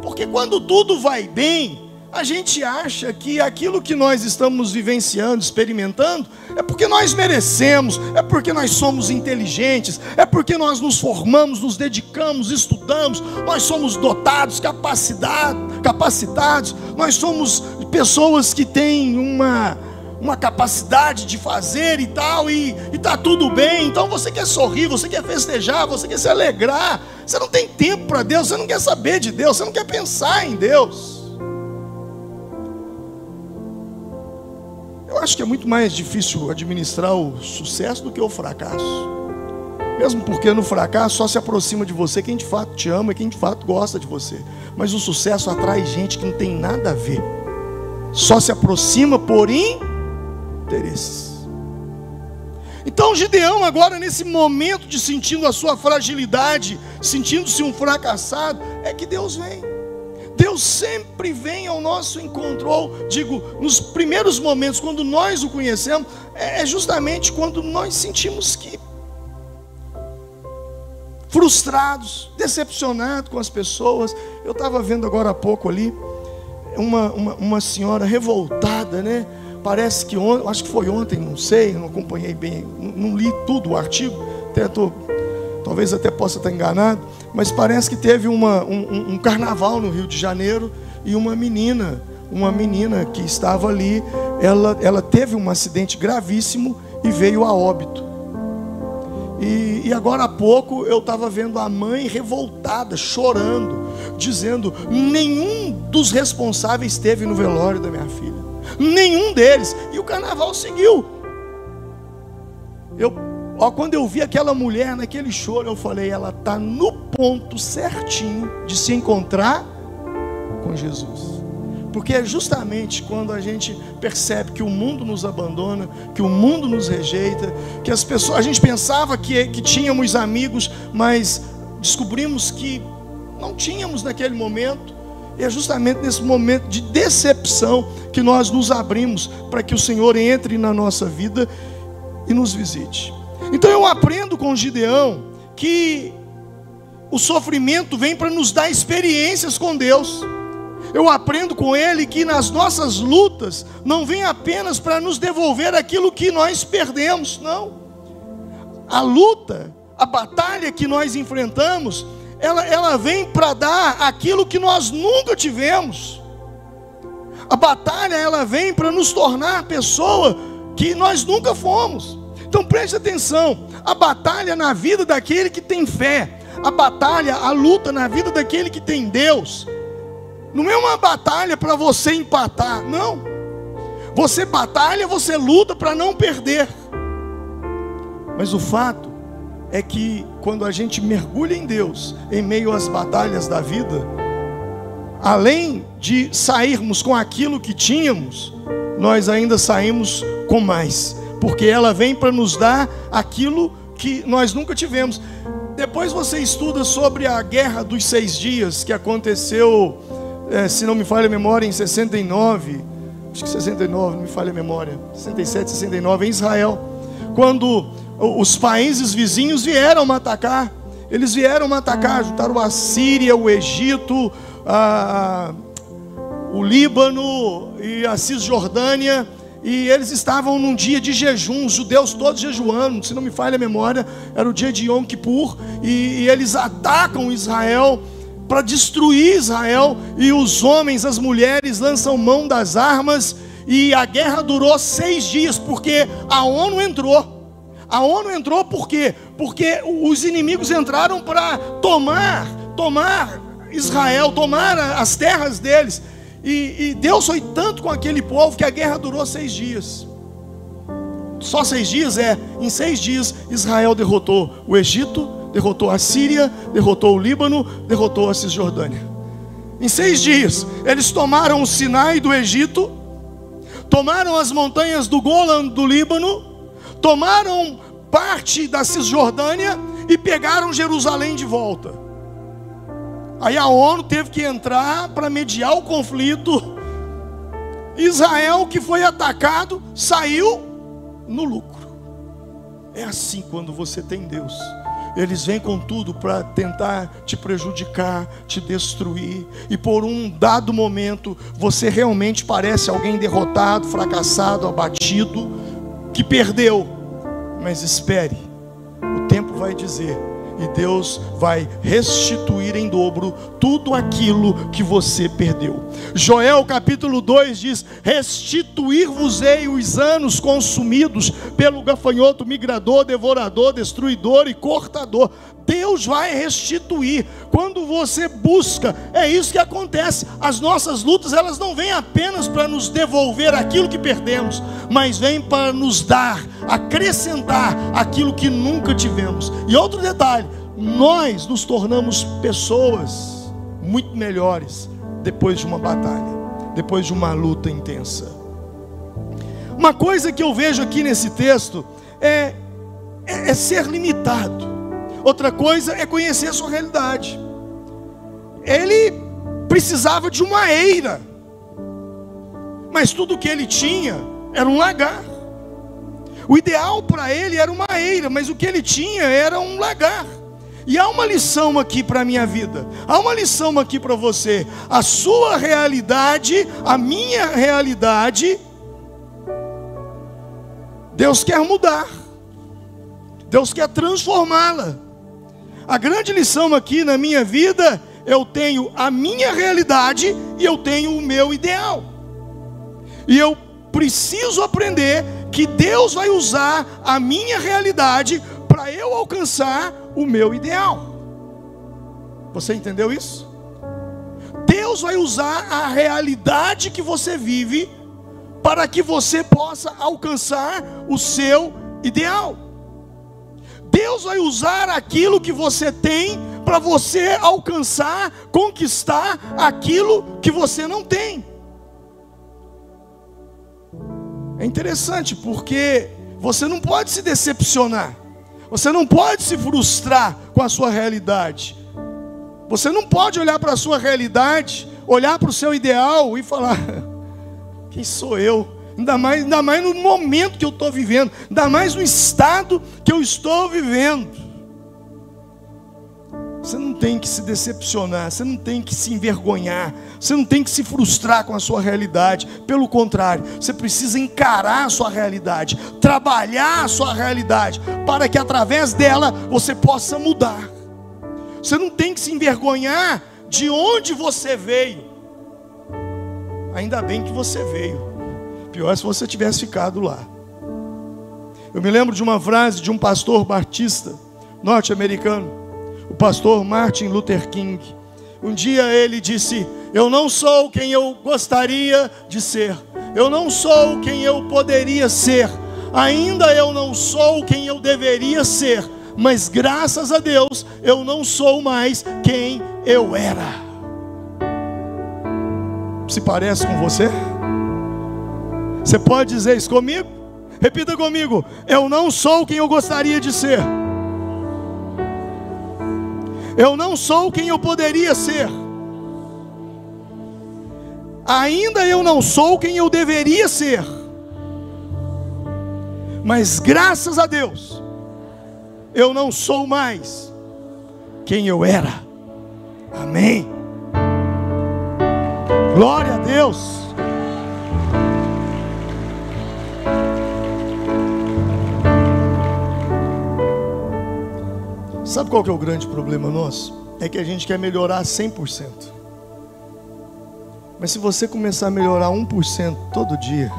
Porque quando tudo vai bem, a gente acha que aquilo que nós estamos vivenciando, experimentando, é porque nós merecemos, é porque nós somos inteligentes, é porque nós nos formamos, nos dedicamos, estudamos, nós somos dotados, capacitados, nós somos pessoas que têm uma capacidade de fazer e tal, e está tudo bem. Então você quer sorrir, você quer festejar, você quer se alegrar, você não tem tempo para Deus, você não quer saber de Deus, você não quer pensar em Deus. Eu acho que é muito mais difícil administrar o sucesso do que o fracasso. Mesmo porque no fracasso só se aproxima de você quem de fato te ama e quem de fato gosta de você. Mas o sucesso atrai gente que não tem nada a ver. Só se aproxima por interesses. Então Gideão agora, nesse momento de sentindo a sua fragilidade, sentindo-se um fracassado, é que Deus vem. Deus sempre vem ao nosso encontro, ou digo, nos primeiros momentos, quando nós o conhecemos, é justamente quando nós sentimos que frustrados, decepcionados com as pessoas. Eu estava vendo agora há pouco ali uma senhora revoltada, né? Parece que ontem, acho que foi ontem, não sei, não acompanhei bem, não li tudo o artigo, talvez até possa estar enganado, mas parece que teve um carnaval no Rio de Janeiro e uma menina que estava ali, ela teve um acidente gravíssimo e veio a óbito. E agora há pouco eu estava vendo a mãe revoltada, chorando, dizendo: nenhum dos responsáveis esteve no velório da minha filha, nenhum deles. E o carnaval seguiu. Quando eu vi aquela mulher naquele choro, eu falei: ela está no ponto certinho de se encontrar com Jesus. Porque é justamente quando a gente percebe que o mundo nos abandona, que o mundo nos rejeita, que as pessoas, a gente pensava que tínhamos amigos, mas descobrimos que não tínhamos naquele momento. E é justamente nesse momento de decepção que nós nos abrimos para que o Senhor entre na nossa vida e nos visite. Então eu aprendo com Gideão que o sofrimento vem para nos dar experiências com Deus. Eu aprendo com ele que nas nossas lutas não vem apenas para nos devolver aquilo que nós perdemos, não. A luta, a batalha que nós enfrentamos, ela vem para dar aquilo que nós nunca tivemos. A batalha, ela vem para nos tornar pessoa que nós nunca fomos. Então preste atenção, a batalha na vida daquele que tem fé, a batalha, a luta na vida daquele que tem Deus, não é uma batalha para você empatar, não. Você batalha, você luta para não perder. Mas o fato é que quando a gente mergulha em Deus, em meio às batalhas da vida, além de sairmos com aquilo que tínhamos, nós ainda saímos com mais, porque ela vem para nos dar aquilo que nós nunca tivemos. Depois você estuda sobre a Guerra dos 6 Dias, que aconteceu, se não me falha a memória, em 69, acho que 69, não me falha a memória, 67, 69, em Israel, quando os países vizinhos vieram atacar. Eles vieram atacar, juntaram a Síria, o Egito, o Líbano e a Cisjordânia, e eles estavam num dia de jejum, os judeus todos jejuando, se não me falha a memória, era o dia de Yom Kippur, e eles atacam Israel para destruir Israel, e os homens, as mulheres lançam mão das armas, e a guerra durou 6 dias, porque a ONU entrou. A ONU entrou por quê? Porque os inimigos entraram para tomar Israel, tomar as terras deles, e Deus foi tanto com aquele povo que a guerra durou 6 dias. Só 6 dias? Em 6 dias Israel derrotou o Egito, derrotou a Síria, derrotou o Líbano, derrotou a Cisjordânia. Em 6 dias, eles tomaram o Sinai do Egito, tomaram as montanhas do Golã do Líbano, tomaram parte da Cisjordânia e pegaram Jerusalém de volta. Aí a ONU teve que entrar para mediar o conflito. Israel, que foi atacado, saiu no lucro. É assim quando você tem Deus. Eles vêm com tudo para tentar te prejudicar, te destruir, e por um dado momento você realmente parece alguém derrotado, fracassado, abatido, que perdeu. Mas espere, o tempo vai dizer, e Deus vai restituir em dobro tudo aquilo que você perdeu. Joel capítulo 2 diz: restituir-vos-ei os anos consumidos pelo gafanhoto migrador, devorador, destruidor e cortador. Deus vai restituir. Quando você busca, é isso que acontece. As nossas lutas, elas não vêm apenas para nos devolver aquilo que perdemos, mas vêm para nos dar, acrescentar aquilo que nunca tivemos. E outro detalhe, nós nos tornamos pessoas muito melhores depois de uma batalha, depois de uma luta intensa. Uma coisa que eu vejo aqui nesse texto é ser limitado. Outra coisa é conhecer a sua realidade. Ele precisava de uma eira, mas tudo que ele tinha era um lagar. O ideal para ele era uma eira, mas o que ele tinha era um lagar. E há uma lição aqui para a minha vida, há uma lição aqui para você. A sua realidade, a minha realidade, Deus quer mudar, Deus quer transformá-la. A grande lição aqui na minha vida, eu tenho a minha realidade e eu tenho o meu ideal. E eu preciso aprender que Deus vai usar a minha realidade para eu alcançar o meu ideal. Você entendeu isso? Deus vai usar a realidade que você vive para que você possa alcançar o seu ideal. Deus vai usar aquilo que você tem para você alcançar, conquistar aquilo que você não tem. É interessante porque você não pode se decepcionar, você não pode se frustrar com a sua realidade. Você não pode olhar para a sua realidade, olhar para o seu ideal e falar: quem sou eu? Ainda mais no momento que eu estou vivendo, ainda mais no estado que eu estou vivendo. Você não tem que se decepcionar, você não tem que se envergonhar, você não tem que se frustrar com a sua realidade. Pelo contrário, você precisa encarar a sua realidade, trabalhar a sua realidade, para que através dela você possa mudar. Você não tem que se envergonhar de onde você veio. Ainda bem que você veio. Pior se você tivesse ficado lá. Eu me lembro de uma frase de um pastor batista norte-americano, o pastor Martin Luther King. Um dia ele disse: eu não sou quem eu gostaria de ser, eu não sou quem eu poderia ser, ainda eu não sou quem eu deveria ser, mas graças a Deus eu não sou mais quem eu era. Se parece com você? Você pode dizer isso comigo? Repita comigo: eu não sou quem eu gostaria de ser, eu não sou quem eu poderia ser, ainda eu não sou quem eu deveria ser, mas graças a Deus eu não sou mais quem eu era. Amém. Glória a Deus. Sabe qual que é o grande problema nosso? É que a gente quer melhorar 100%. Mas se você começar a melhorar 1% todo dia,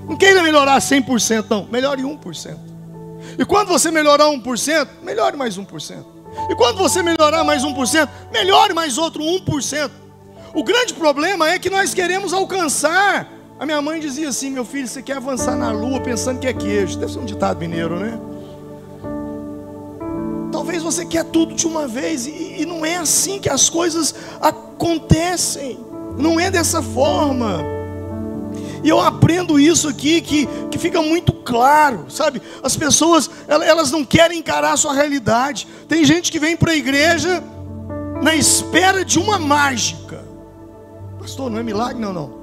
não queira melhorar 100% não, melhore 1%. E quando você melhorar 1%, melhore mais 1%. E quando você melhorar mais 1%, melhore mais outro 1%. O grande problema é que nós queremos alcançar. A minha mãe dizia assim: meu filho, você quer avançar na lua pensando que é queijo. Deve ser um ditado mineiro, né? Talvez você quer tudo de uma vez, e não é assim que as coisas acontecem. Não é dessa forma. E eu aprendo isso aqui, que fica muito claro, sabe? As pessoas, elas não querem encarar a sua realidade. Tem gente que vem para a igreja na espera de uma mágica. Pastor, não é milagre? Não.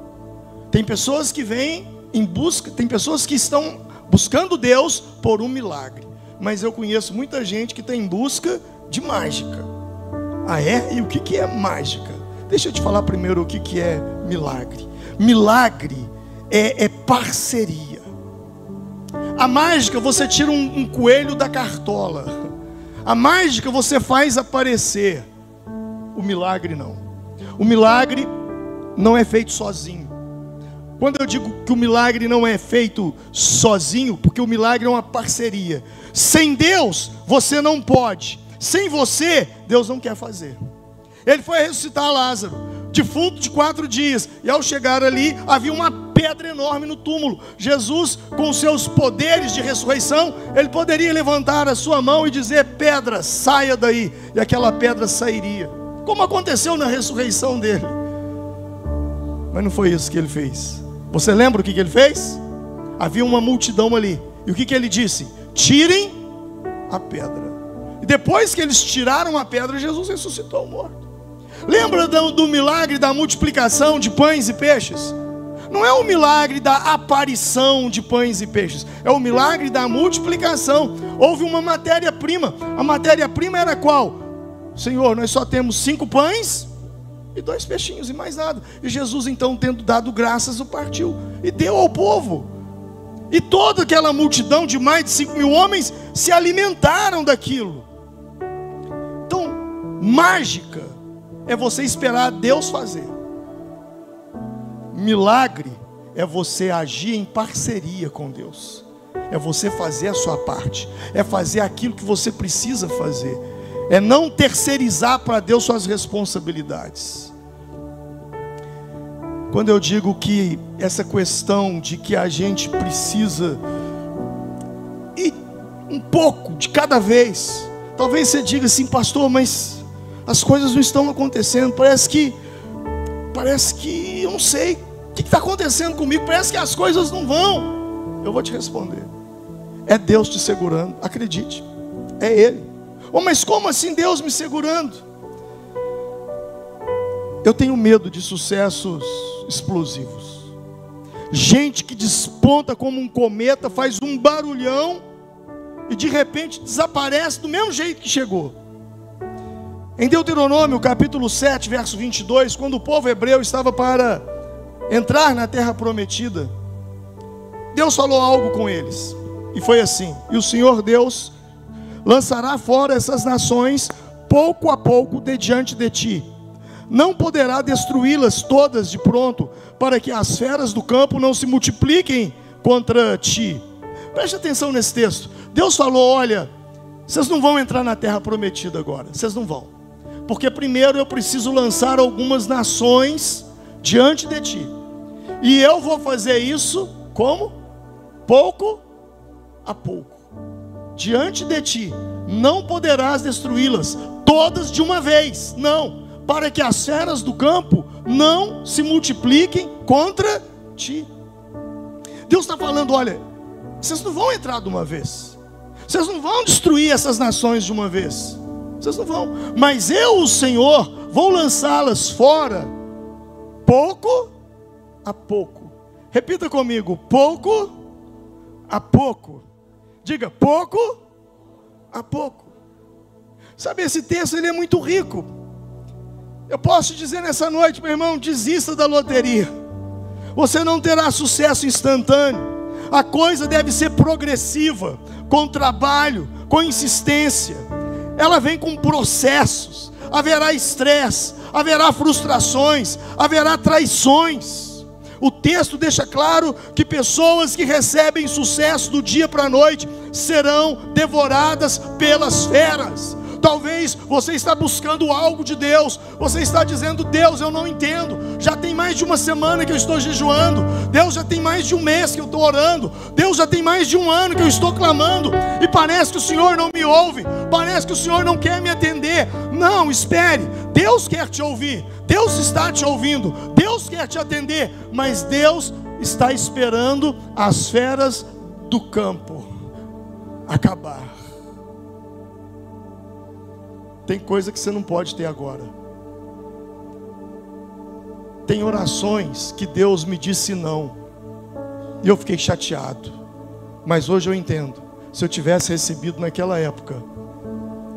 Tem pessoas que vêm em busca, tem pessoas que estão buscando Deus por um milagre. Mas eu conheço muita gente que está em busca de mágica. Ah é? E o que é mágica? Deixa eu te falar primeiro o que é milagre. Milagre é parceria. A mágica, você tira um coelho da cartola. A mágica você faz aparecer. O milagre não. O milagre não é feito sozinho. Quando eu digo que o milagre não é feito sozinho, porque o milagre é uma parceria. Sem Deus, você não pode. Sem você, Deus não quer fazer. Ele foi ressuscitar Lázaro, defunto de 4 dias. E ao chegar ali, havia uma pedra enorme no túmulo. Jesus, com seus poderes de ressurreição, ele poderia levantar a sua mão e dizer: pedra, saia daí. E aquela pedra sairia. Como aconteceu na ressurreição dele. Mas não foi isso que ele fez. Você lembra o que ele fez? Havia uma multidão ali. E o que ele disse? Tirem a pedra. E depois que eles tiraram a pedra, Jesus ressuscitou o morto. Lembra do milagre da multiplicação de pães e peixes? Não é o milagre da aparição de pães e peixes, é o milagre da multiplicação. Houve uma matéria-prima. A matéria-prima era qual? Senhor, nós só temos 5 pães e 2 peixinhos e mais nada. E Jesus então, tendo dado graças, o partiu e deu ao povo. E toda aquela multidão de mais de 5.000 homens se alimentaram daquilo. Então, mágica é você esperar Deus fazer. Milagre é você agir em parceria com Deus. É você fazer a sua parte. É fazer aquilo que você precisa fazer. É não terceirizar para Deus suas responsabilidades. Quando eu digo que essa questão de que a gente precisa ir um pouco de cada vez. Talvez você diga assim, pastor, mas as coisas não estão acontecendo. Parece que eu não sei o que está acontecendo comigo. Parece que as coisas não vão. Eu vou te responder. É Deus te segurando, acredite. É Ele. Oh, mas como assim Deus me segurando? Eu tenho medo de sucessos explosivos. Gente que desponta como um cometa, faz um barulhão e de repente desaparece do mesmo jeito que chegou. Em Deuteronômio capítulo 7, verso 22, quando o povo hebreu estava para entrar na terra prometida, Deus falou algo com eles. E foi assim: e o Senhor Deus lançará fora essas nações pouco a pouco de diante de ti. Não poderá destruí-las todas de pronto, para que as feras do campo não se multipliquem contra ti. Preste atenção nesse texto. Deus falou: olha, vocês não vão entrar na terra prometida agora. Vocês não vão. Porque primeiro eu preciso lançar algumas nações diante de ti. E eu vou fazer isso como? Pouco a pouco. Diante de ti. Não poderás destruí-las todas de uma vez. Não. Para que as feras do campo não se multipliquem contra ti. Deus está falando: olha, vocês não vão entrar de uma vez. Vocês não vão destruir essas nações de uma vez. Vocês não vão. Mas eu, o Senhor, vou lançá-las fora, pouco a pouco. Repita comigo: pouco a pouco. Diga: pouco a pouco. Sabe, esse texto ele é muito rico. Eu posso te dizer nessa noite, meu irmão, desista da loteria. Você não terá sucesso instantâneo. A coisa deve ser progressiva, com trabalho, com insistência. Ela vem com processos. Haverá estresse, haverá frustrações, haverá traições. O texto deixa claro que pessoas que recebem sucesso do dia para a noite serão devoradas pelas feras. Talvez você está buscando algo de Deus. Você está dizendo: Deus, eu não entendo. Já tem mais de uma semana que eu estou jejuando. Deus, já tem mais de um mês que eu estou orando. Deus, já tem mais de um ano que eu estou clamando. E parece que o Senhor não me ouve. Parece que o Senhor não quer me atender. Não, espere. Deus quer te ouvir. Deus está te ouvindo. Deus quer te atender. Mas Deus está esperando as feras do campo acabar. Tem coisa que você não pode ter agora. Tem orações que Deus me disse não, e eu fiquei chateado. Mas hoje eu entendo. Se eu tivesse recebido naquela época,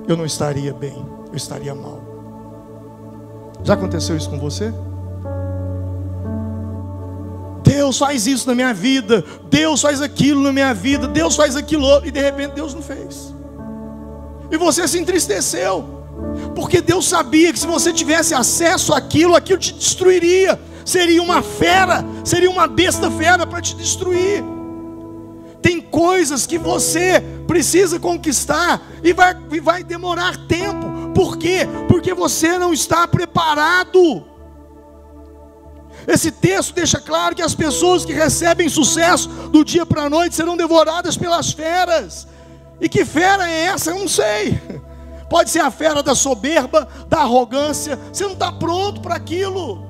eu não estaria bem, eu estaria mal. Já aconteceu isso com você? Deus faz isso na minha vida, Deus faz aquilo na minha vida, Deus faz aquilo outro, e de repente Deus não fez. E você se entristeceu. Porque Deus sabia que se você tivesse acesso àquilo, aquilo te destruiria. Seria uma fera, seria uma besta fera para te destruir. Tem coisas que você precisa conquistar e vai demorar tempo. Por quê? Porque você não está preparado. Esse texto deixa claro que as pessoas que recebem sucesso do dia para a noite serão devoradas pelas feras. E que fera é essa? Eu não sei. Pode ser a fera da soberba, da arrogância. Você não está pronto para aquilo.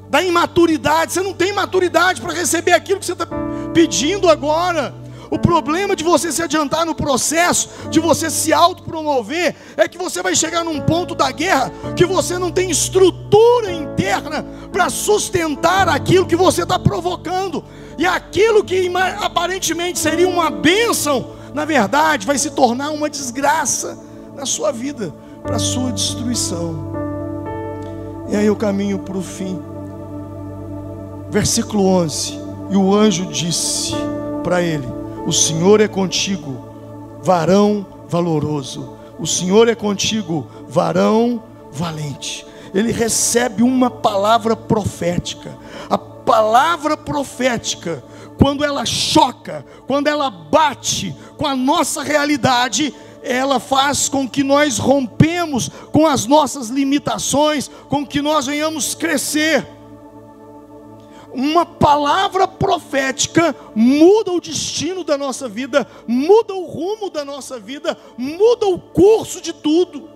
Da imaturidade. Você não tem maturidade para receber aquilo que você está pedindo agora. O problema de você se adiantar no processo, de você se autopromover, é que você vai chegar num ponto da guerra que você não tem estrutura estrutura interna para sustentar aquilo que você está provocando. E aquilo que aparentemente seria uma bênção, na verdade vai se tornar uma desgraça na sua vida, para a sua destruição. E aí eu caminho para o fim. Versículo 11. E o anjo disse para ele: o Senhor é contigo, varão valoroso. O Senhor é contigo, varão valente. Ele recebe uma palavra profética. A palavra profética, quando ela choca, quando ela bate com a nossa realidade, ela faz com que nós rompemos com as nossas limitações, com que nós venhamos crescer. Uma palavra profética muda o destino da nossa vida, muda o rumo da nossa vida, muda o curso de tudo.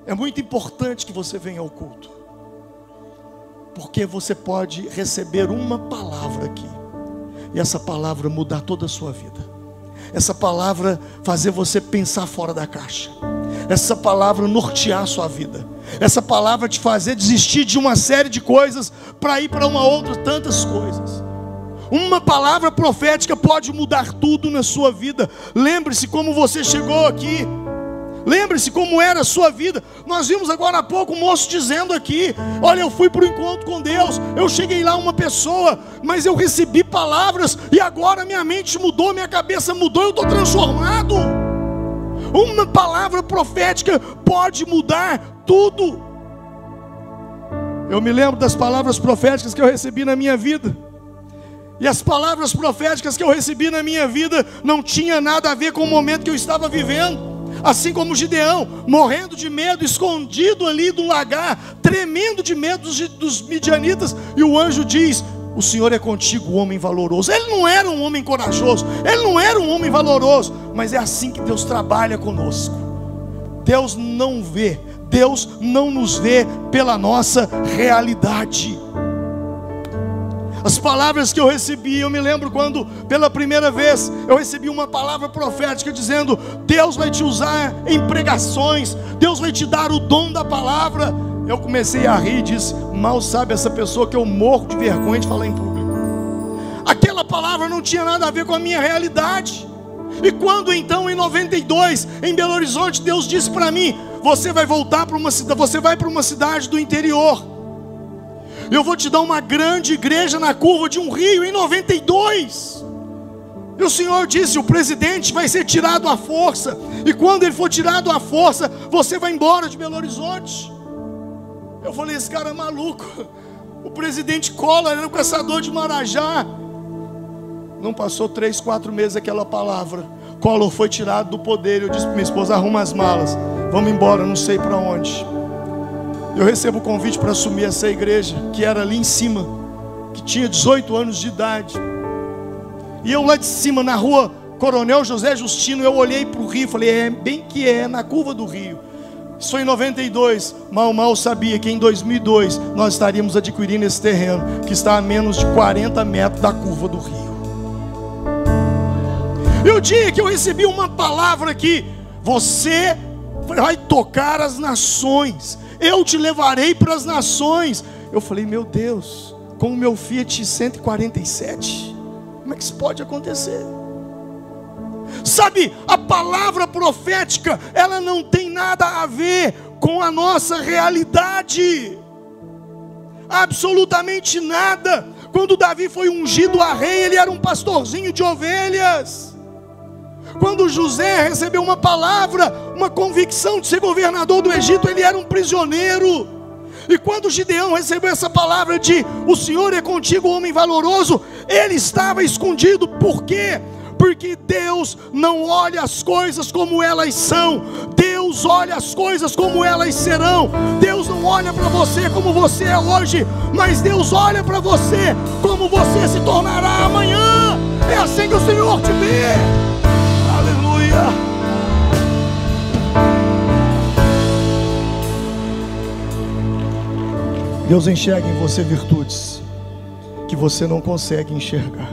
É muito importante que você venha ao culto, porque você pode receber uma palavra aqui, e essa palavra mudar toda a sua vida. Essa palavra fazer você pensar fora da caixa. Essa palavra nortear a sua vida. Essa palavra te fazer desistir de uma série de coisas para ir para uma outra, tantas coisas. Uma palavra profética pode mudar tudo na sua vida. Lembre-se como você chegou aqui. Lembre-se como era a sua vida. Nós vimos agora há pouco o moço dizendo aqui: olha, eu fui para o encontro com Deus, eu cheguei lá uma pessoa, mas eu recebi palavras, e agora minha mente mudou, minha cabeça mudou, eu estou transformado. Uma palavra profética pode mudar tudo. Eu me lembro das palavras proféticas que eu recebi na minha vida. E as palavras proféticas que eu recebi na minha vida não tinha nada a ver com o momento que eu estava vivendo. Assim como Gideão, morrendo de medo, escondido ali do lagar, tremendo de medo dos midianitas, e o anjo diz: o Senhor é contigo, homem valoroso. Ele não era um homem corajoso, ele não era um homem valoroso, mas é assim que Deus trabalha conosco. Deus não vê, Deus não nos vê pela nossa realidade. As palavras que eu recebi, eu me lembro quando pela primeira vez eu recebi uma palavra profética dizendo: Deus vai te usar em pregações, Deus vai te dar o dom da palavra. Eu comecei a rir e disse: mal sabe essa pessoa que eu morro de vergonha de falar em público. Aquela palavra não tinha nada a ver com a minha realidade. E quando então em 92, em Belo Horizonte, Deus disse para mim: você vai voltar para uma cidade, você vai para uma cidade do interior, eu vou te dar uma grande igreja na curva de um rio, em 92. E o Senhor disse: o presidente vai ser tirado à força, e quando ele for tirado à força, você vai embora de Belo Horizonte. Eu falei: esse cara é maluco. O presidente Collor era o caçador de Marajá. Não passou 3, 4 meses aquela palavra, Collor foi tirado do poder. Eu disse para minha esposa: arruma as malas, vamos embora, não sei para onde. Eu recebo o convite para assumir essa igreja, que era ali em cima, que tinha 18 anos de idade. E eu lá de cima, na rua Coronel José Justino, eu olhei para o rio e falei: é bem que é, na curva do rio. Isso foi em 92, mal sabia que em 2002 nós estaríamos adquirindo esse terreno, que está a menos de 40 metros da curva do rio. E o dia que eu recebi uma palavra que você vai tocar as nações, eu te levarei para as nações. Eu falei: meu Deus, com o meu Fiat 147, como é que isso pode acontecer? Sabe, a palavra profética, ela não tem nada a ver com a nossa realidade, absolutamente nada. Quando Davi foi ungido a rei, ele era um pastorzinho de ovelhas. Quando José recebeu uma palavra, uma convicção de ser governador do Egito, ele era um prisioneiro. E quando Gideão recebeu essa palavra de o Senhor é contigo, homem valoroso, ele estava escondido. Por quê? Porque Deus não olha as coisas como elas são, Deus olha as coisas como elas serão. Deus não olha para você como você é hoje, mas Deus olha para você como você se tornará amanhã. É assim que o Senhor te vê. Aleluia. Deus enxerga em você virtudes que você não consegue enxergar.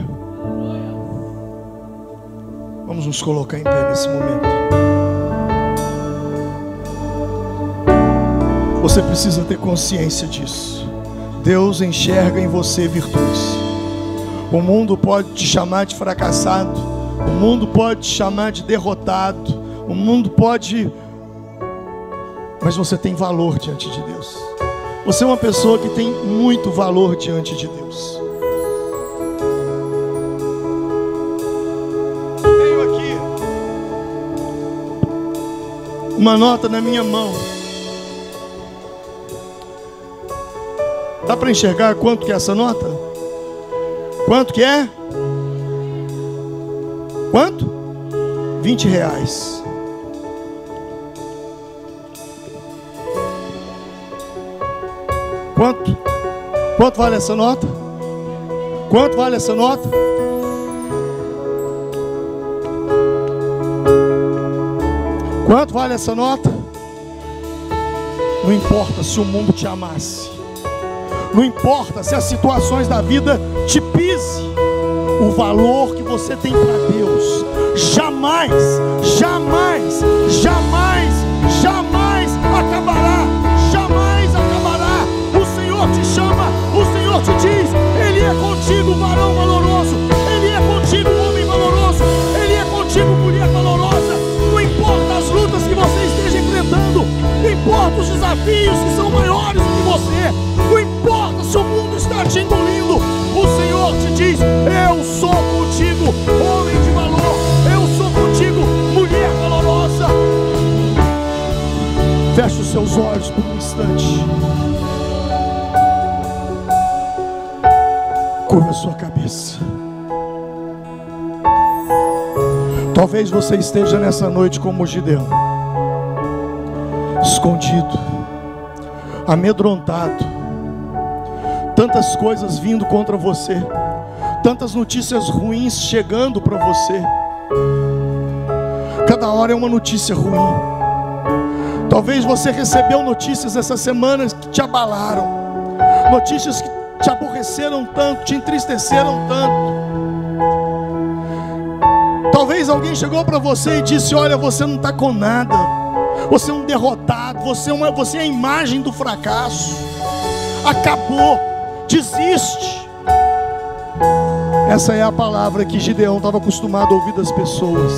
Vamos nos colocar em pé nesse momento. Você precisa ter consciência disso. Deus enxerga em você virtudes. O mundo pode te chamar de fracassado, o mundo pode te chamar de derrotado, o mundo pode... Mas você tem valor diante de Deus. Você é uma pessoa que tem muito valor diante de Deus. Tenho aqui uma nota na minha mão. Dá para enxergar quanto que é essa nota? Quanto que é? Quanto? R$20. Quanto? Quanto vale essa nota? Quanto vale essa nota? Quanto vale essa nota? Não importa se o mundo te amasse, não importa se as situações da vida te pisem, o valor que você tem para Deus jamais, jamais, jamais, jamais acabará. Jamais acabará. O Senhor te chama, o Senhor te diz: Ele é contigo, varão valoroso. Ele é contigo, homem valoroso. Ele é contigo, mulher valorosa. Não importa as lutas que você esteja enfrentando, não importa os desafios que são maiores do que você, não importa se o mundo está te engolindo, o Senhor te diz: eu sou contigo, homem de valor. Eu sou contigo, mulher valorosa. Feche os seus olhos por um instante. Curva a sua cabeça. Talvez você esteja nessa noite como Gideão, escondido, amedrontado, tantas coisas vindo contra você, tantas notícias ruins chegando para você. Cada hora é uma notícia ruim. Talvez você recebeu notícias essa semana que te abalaram, notícias que te aborreceram tanto, te entristeceram tanto. Talvez alguém chegou para você e disse: olha, você não está com nada, você é um derrotado, você é a imagem do fracasso, acabou, desiste. Essa é a palavra que Gideão estava acostumado a ouvir das pessoas,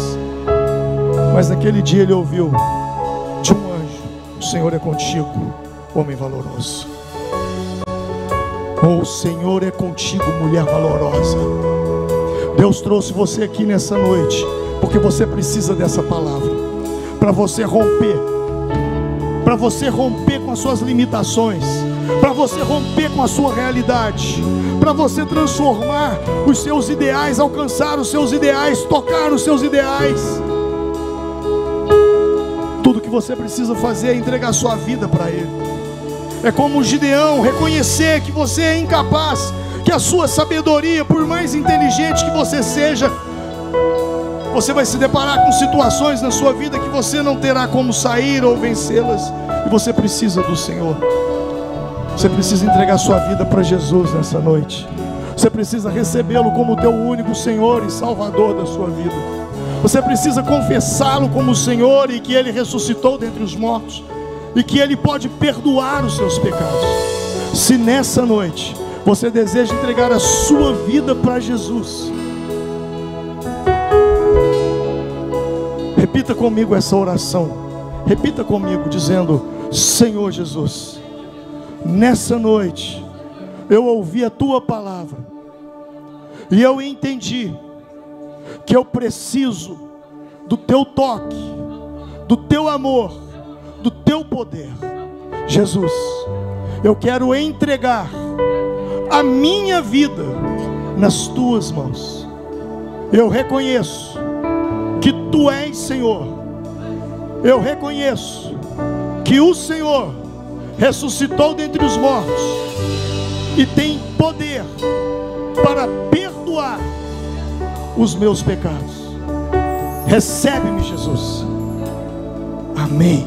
mas naquele dia ele ouviu de um anjo: o Senhor é contigo, homem valoroso. Oh, o Senhor é contigo, mulher valorosa. Deus trouxe você aqui nessa noite porque você precisa dessa palavra, para você romper com as suas limitações, para você romper com a sua realidade, para você transformar os seus ideais, alcançar os seus ideais, tocar os seus ideais. Tudo que você precisa fazer é entregar sua vida para Ele. É como Gideão, reconhecer que você é incapaz, que a sua sabedoria, por mais inteligente que você seja, você vai se deparar com situações na sua vida que você não terá como sair ou vencê-las, e você precisa do Senhor. Você precisa entregar sua vida para Jesus nessa noite. Você precisa recebê-lo como teu único Senhor e Salvador da sua vida. Você precisa confessá-lo como Senhor, e que Ele ressuscitou dentre os mortos, e que Ele pode perdoar os seus pecados. Se nessa noite você deseja entregar a sua vida para Jesus, repita comigo essa oração. Repita comigo dizendo: Senhor Jesus, nessa noite eu ouvi a Tua palavra e eu entendi que eu preciso do Teu toque, do Teu amor, do Teu poder. Jesus, eu quero entregar a minha vida nas Tuas mãos. Eu reconheço que Tu és Senhor. Eu reconheço que o Senhor ressuscitou dentre os mortos e tem poder para perdoar os meus pecados. Recebe-me, Jesus. Amém.